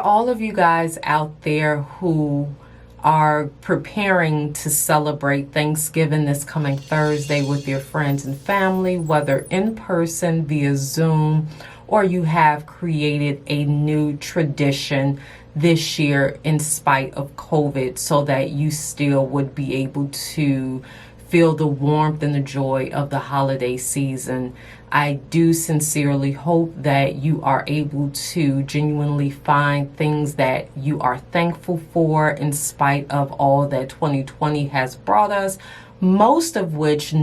all of you guys out there who are preparing to celebrate Thanksgiving this coming Thursday with your friends and family, whether in person, via Zoom, or you have created a new tradition this year in spite of COVID so that you still would be able to feel the warmth and the joy of the holiday season. I do sincerely hope that you are able to genuinely find things that you are thankful for in spite of all that 2020 has brought us, most of which,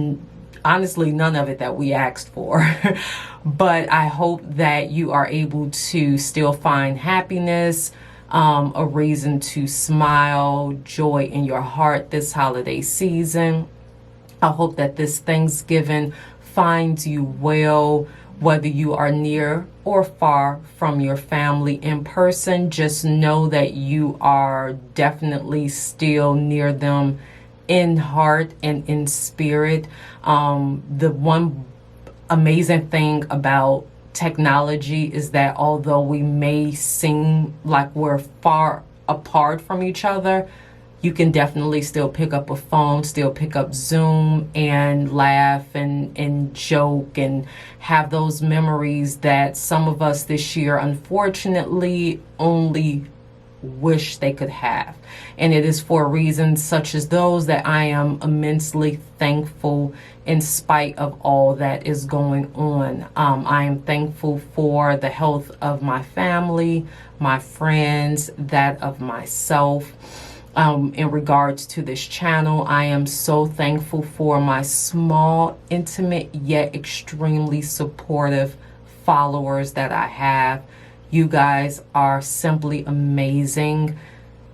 honestly, none of it that we asked for. But I hope that you are able to still find happiness, a reason to smile, joy in your heart this holiday season. I hope that this Thanksgiving finds you well, whether you are near or far from your family in person. Just know that you are definitely still near them in heart and in spirit. The one amazing thing about technology is that although we may seem like we're far apart from each other, you can definitely still pick up a phone, still pick up Zoom and laugh and joke and have those memories that some of us this year, unfortunately, only wish they could have. And it is for reasons such as those that I am immensely thankful in spite of all that is going on. I am thankful for the health of my family, my friends, that of myself. In regards to this channel, I am so thankful for my small, intimate, yet extremely supportive followers that I have. You guys are simply amazing.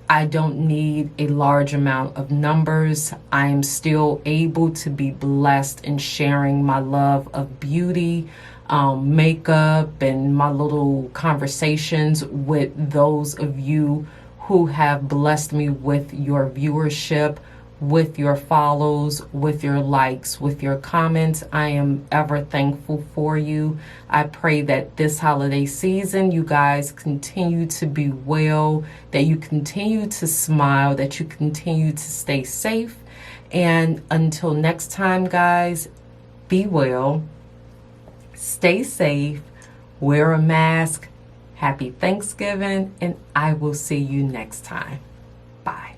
I don't need a large amount of numbers. I am still able to be blessed in sharing my love of beauty, makeup, and my little conversations with those of you who have blessed me with your viewership, with your follows, with your likes, with your comments. I am ever thankful for you. I pray that this holiday season you guys continue to be well, that you continue to smile, that you continue to stay safe. And until next time, guys, be well, stay safe, wear a mask. Happy Thanksgiving, and I will see you next time. Bye.